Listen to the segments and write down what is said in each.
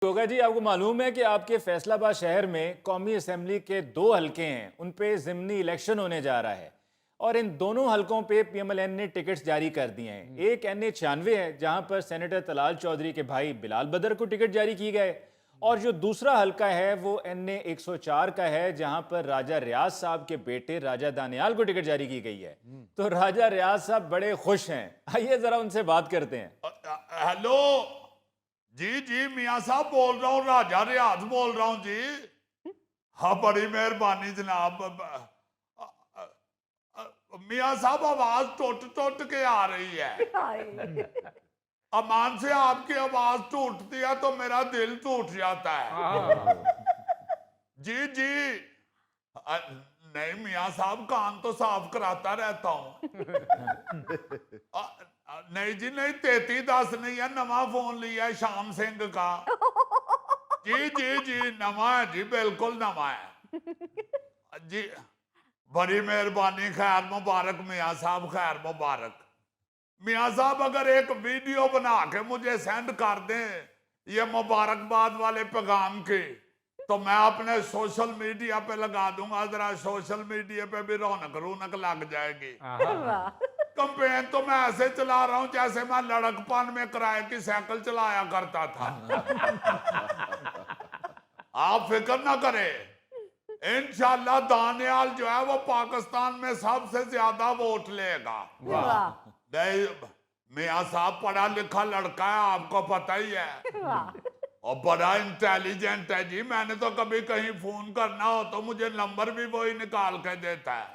होगा जी, आपको मालूम है कि आपके फैसलाबाद शहर में कौमी असेंबली के 2 हलके हैं, उन पे ज़िमनी इलेक्शन होने जा रहा है और इन दोनों हलकों पे पीएमएलएन ने टिकट्स जारी कर दिए हैं। एक NA 96 है जहां पर सेनेटर तलाल चौधरी के भाई बिलाल बदर को टिकट जारी की गए और जो दूसरा हलका है वो NA 104 का है जहां पर राजा रियाज साहब के बेटे राजा दानियाल को टिकट जारी की गई है। तो राजा रियाज साहब बड़े खुश हैं, आइए जरा उनसे बात करते हैं। हेलो जी जी, मियाँ साहब बोल रहा हूँ, राजा रियाज बोल रहा हूँ जी। हाँ, बड़ी मेहरबानी जनाब। मियाँ साहब आवाज टूट टूट के आ रही है। अमान से आपकी आवाज टूटती है तो मेरा दिल टूट जाता है। जी जी। नहीं मियाँ साहब, कान तो साफ कराता रहता हूँ। नहीं जी नहीं, 3310 नहीं है, नवा फोन लिया है श्याम सिंह का। जी जी जी, नवा है जी, बिल्कुल नवा है जी। बड़ी मेहरबानी, खैर मुबारक मियाँ साहब, खैर मुबारक। मियाँ साहब अगर एक वीडियो बना के मुझे सेंड कर दें ये मुबारकबाद वाले पैगाम की, तो मैं अपने सोशल मीडिया पे लगा दूंगा, जरा सोशल मीडिया पे भी रौनक रौनक लग जाएगी। कंपेन तो मैं ऐसे चला रहा हूं जैसे मैं लड़कपन में किराए की साइकिल चलाया करता था। आप फिक्र ना करें, इंशाल्लाह दानियाल जो है वो पाकिस्तान में सबसे ज्यादा वोट लेगा। नहीं, मियाँ साहब पढ़ा लिखा लड़का है, आपको पता ही है, और बड़ा इंटेलिजेंट है जी। मैंने तो कभी कहीं फोन करना हो तो मुझे नंबर भी वही निकाल के देता है।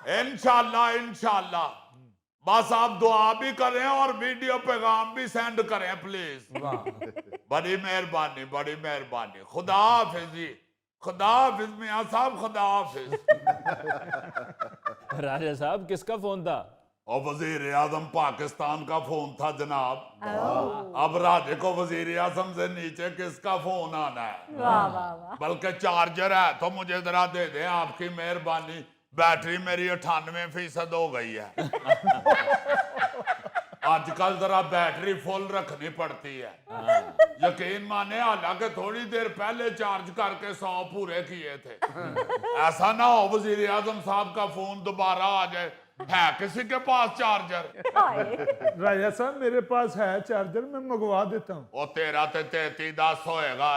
इंशाल्लाह इंशाल्लाह, बस आप दुआ भी करें और वीडियो पैगाम भी सेंड करें प्लीज। बड़ी मेहरबानी, बड़ी मेहरबानी। खुदा हाफिज जी, खुदा हाफिज मियाँ साहब, खुदा हाफिज। राजा साहब किसका फोन था? और वजीर आजम पाकिस्तान का फोन था जनाब। अब राजे को वजीर आजम से नीचे किसका फोन आना है? वाह वाह वाह। बल्कि चार्जर है तो मुझे जरा दे दें, आपकी मेहरबानी। बैटरी मेरी 98% हो गई है। आजकल जरा बैटरी फुल रखनी पड़ती है, यकीन माने, हालांकि थोड़ी देर पहले चार्ज करके 100 पूरे किए थे। ऐसा ना हो वजीर आजम साहब का फोन दोबारा आ जाए। है किसी के पास चार्जर? राजा साहब मेरे पास है चार्जर, मैं मंगवा देता हूँ। वो तेरा तो 3310 होएगा।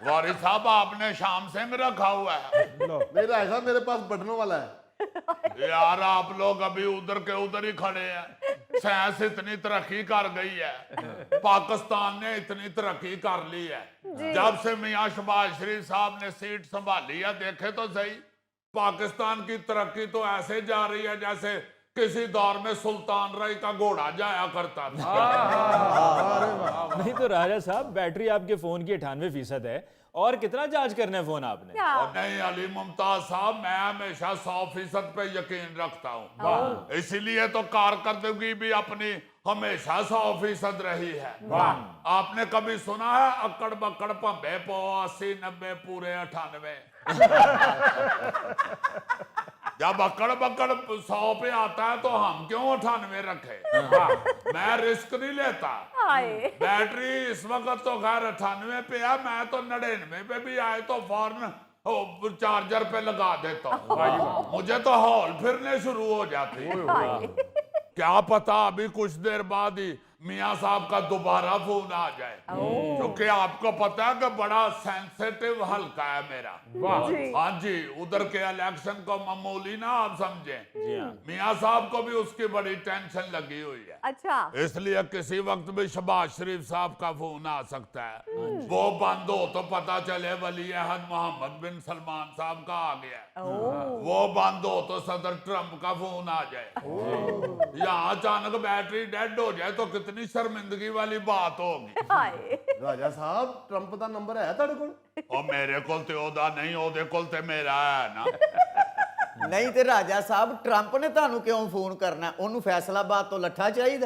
वारी साहब आपने श्याम सिंह रखा हुआ है? नहीं राजा साहब, मेरे पास बटनों वाला है। यार आप लोग अभी उधर के उधर ही खड़े हैं। साइंस इतनी तरक्की कर गई है, पाकिस्तान ने इतनी तरक्की कर ली है। जब से मियाँ शहबाज शरीफ साहब ने सीट संभाली है, देखे तो सही, पाकिस्तान की तरक्की तो ऐसे जा रही है जैसे किसी दौर में सुल्तान राय का घोड़ा जाया करता था। नहीं तो राजा साहब, बैटरी आपके फोन की 98% है और कितना चार्ज करना है फोन आपने? और नहीं अली मुमताज साहब, मैं हमेशा 100% पे यकीन रखता हूँ, इसीलिए तो कारकर्दगी भी अपनी हमेशा 100% रही है। आपने कभी सुना है अक्कड़ बक्कड़ भंबे पो 80 90 पूरे 98? जब अक्कड़ बक्कड़ 100 पे आता है तो हम क्यों 98 रखे? मैं रिस्क नहीं लेता। बैटरी इस वक्त तो खैर 98 पे है, मैं तो 99 पे भी आए तो फौरन चार्जर पे लगा देता हूँ। मुझे तो हॉल फिरने शुरू हो जाती है। क्या पता अभी कुछ देर बाद ही मियाँ साहब का दोबारा फोन आ जाए, क्योंकि आपको पता है कि बड़ा सेंसिटिव हल्का है मेरा। हाँ जी, उधर के इलेक्शन को मामूली ना आप समझें, मियाँ साहब को भी उसकी बड़ी टेंशन लगी हुई है। अच्छा, इसलिए किसी वक्त भी शहबाज शरीफ साहब का फोन आ सकता है। वो बंद हो तो पता चले वली अहद मोहम्मद बिन सलमान साहब का आ गया, वो बंद हो तो सदर ट्रंप का फोन आ जाए, यहाँ अचानक बैटरी डेड हो जाए तो कितनी शर्मिंदगी वाली बात होगी। राजा साहब ट्रंप का नंबर है तेरे को? और मेरे को ते ओदा नहीं, ओदे कोल ते मेरा है ना। नहीं तो राजा साहब, ट्रंप ने ਤੁਹਾਨੂੰ क्यों फोन करना? ਉਹਨੂੰ फैसलाबाद तो लट्ठा चाहिए।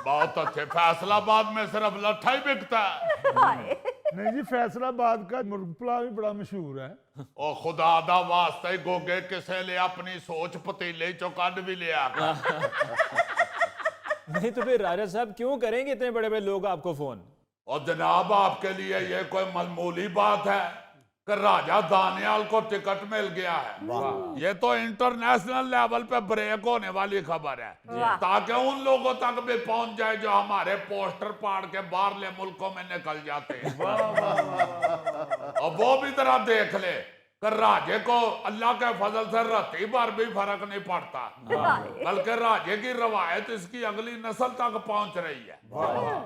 बहुत अच्छे, फैसलाबाद में सिर्फ लट्ठा ही बिकता है। नहीं जी, फैसलाबाद का मुर्ग पुलाव भी बड़ा मशहूर है। ओ खुदा दा वास्ते गोगे किसे ले अपनी सोच पतीले चो कड भी लिया। नहीं तो फिर राजा साहब क्यों करेंगे इतने बड़े बड़े लोग आपको फोन? और जनाब आपके लिए ये कोई मामूली बात है कि राजा दानियाल को टिकट मिल गया है? ये तो इंटरनेशनल लेवल पे ब्रेक होने वाली खबर है, ताकि उन लोगों तक भी पहुंच जाए जो हमारे पोस्टर पाड़ के बाहरले मुल्कों में निकल जाते हैं। और वो भी तरह देख ले कि राजे को अल्लाह के फजल से रत्ती भर भी फर्क नहीं पड़ता, बल्कि राजे की रवायत इसकी अगली नस्ल तक पहुंच रही है।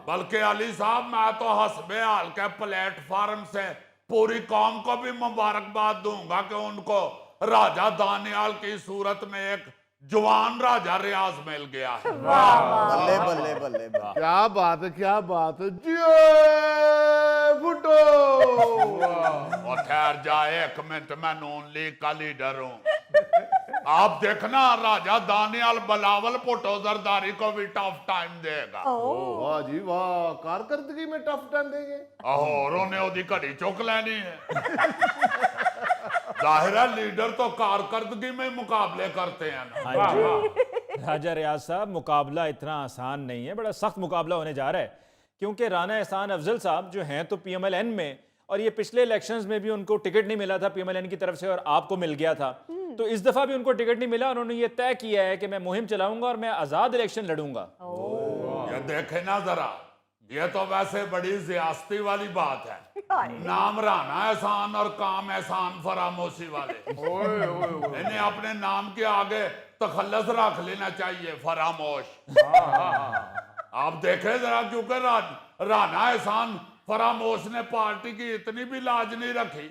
बल्कि अली साहब, मैं तो हस्बे हाल के प्लेटफार्म से पूरी कौम को भी मुबारकबाद दूंगा कि उनको राजा दानियाल की सूरत में एक जवान राजा रियाज मिल गया है। बल्ले बल्ले बल्ले बल्ले। क्या बात है, क्या बात है जी फुटो। और ठहर जाए एक मिनट, मैं नून लीग का लीडर हूं। आप देखना राजा दानियाल बिलावल भुट्टो जरदारी को भी टफ टाइम देगा। वाह जी वाह, कारकर्दगी में टफ टाइम देंगे। और उन्हें ओदी घड़ी चुक लेनी है। जाहिर है लीडर तो कारकर्दगी में मुकाबले करते हैं ना। हाँ जी राजा रियाज साहब, मुकाबला इतना आसान नहीं है, बड़ा सख्त मुकाबला होने जा रहा है, क्योंकि राना एहसान अफजल साहब जो हैं तो PMLN में, और ये पिछले इलेक्शंस में भी उनको टिकट नहीं मिला था PMLN की तरफ से और आपको मिल गया था, तो इस दफा भी उनको टिकट नहीं मिला। उन्होंने ये तय किया है कि मैं मुहिम चलाऊंगा और मैं आजाद इलेक्शन लड़ूंगा। ये देखे ना जरा, ये तो वैसे बड़ी जियास्ती वाली बात है। नाम राना एहसान और काम एहसान फरामोशी वाले। इन्हें अपने नाम के आगे तखल्लुस रख लेना चाहिए, फरामोश। आप देखें जरा, क्योंकि राना एहसान फरामोश ने पार्टी की इतनी भी लाज नहीं रखी।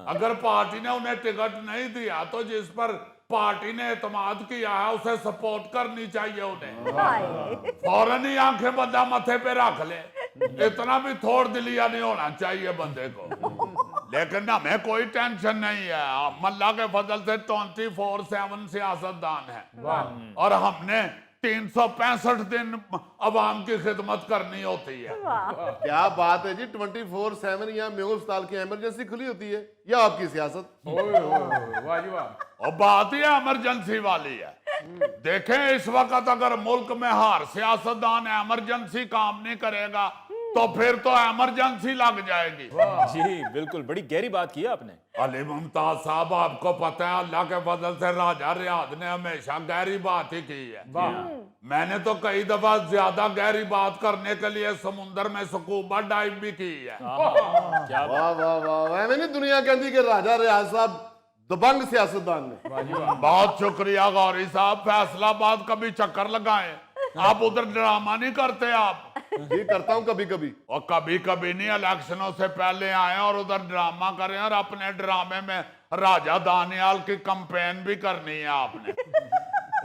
अगर पार्टी ने उन्हें टिकट नहीं दिया तो जिस पर पार्टी ने एतमाद किया है उसे सपोर्ट करनी चाहिए उन्हें। फौरन ही आंखें बंदा मथे पे रख ले, इतना भी थोड़ दिलिया नहीं होना चाहिए बंदे को। लेकिन हमें कोई टेंशन नहीं है, अल्लाह के फजल से 24/7 सियासतदान है और हमने 365 दिन अवाम की खिदमत करनी होती है। क्या बात है जी, 24/7 यहाँ मेयो अस्पताल की इमरजेंसी खुली होती है, या आपकी सियासत? और बात ही इमरजेंसी वाली है। देखें इस वक्त अगर मुल्क में हर सियासतदान इमरजेंसी काम नहीं करेगा तो फिर तो इमरजेंसी लग जाएगी। जी बिल्कुल, बड़ी गहरी बात की आपने। अली मुमताज साहब, आपको पता है अल्लाह के फजल से राजा रियाज ने हमेशा गहरी बात ही की है। मैंने तो कई दफा ज्यादा गहरी बात करने के लिए समुंदर में स्कूबा डाइव भी की है। क्या वाह वाह वाह, मैंने दुनिया कहती कि राजा रियाज साहब दबंग सियासतदान ने। बहुत शुक्रिया गौरी साहब, फैसलाबाद कभी चक्कर लगाएं। आप उधर ड्रामा नहीं करते आप? जी करता हूँ कभी कभी। और कभी कभी नहीं, इलेक्शनों से पहले आए और उधर ड्रामा करें, और अपने ड्रामे में राजा दानियाल की कैंपेन भी करनी है आपने।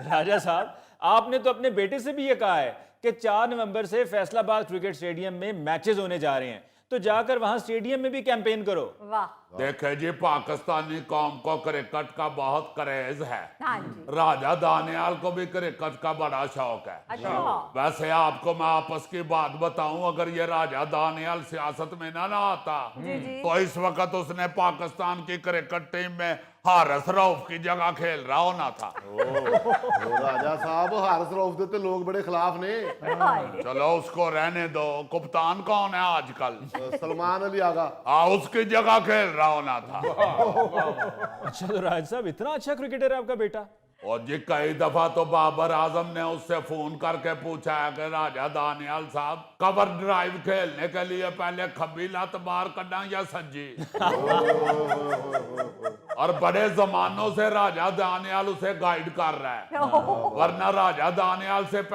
राजा साहब, आपने तो अपने बेटे से भी ये कहा है कि 4 नवंबर से फैसलाबाद क्रिकेट स्टेडियम में मैचेस होने जा रहे हैं, तो जाकर वहां स्टेडियम में भी कैंपेन करो। वाह। देखे जी, पाकिस्तानी कौम को क्रिकेट का बहुत क्रेज है। हाँ जी। राजा दानियाल को भी क्रिकेट का बड़ा शौक है। अच्छा। वैसे आपको मैं आपस की बात बताऊं, अगर ये राजा दानियाल सियासत में ना आता तो इस वक्त उसने पाकिस्तान की क्रिकेट टीम में हारिस रऊफ की जगह खेल रहा होना था। राजा साहब, हारिस रऊफ देते लोग बड़े खिलाफ ने। चलो उसको रहने दो, कप्तान कौन है आजकल? सलमान अली आगा। हाँ, उसकी जगह खेल रहा होना था। अच्छा, तो राज साहब इतना अच्छा क्रिकेटर है आपका बेटा? और जी कई दफा तो बाबर आजम ने उससे फोन करके पूछा है कि राजा दानियाल साहब, कवर ड्राइव खेलने के लिए पहले खब्बी लत बाहर कड्डा या सज्जी? और बड़े जमानों से राजा दानियाल उसे गाइड कर रहा है, वरना राजा दानियाल से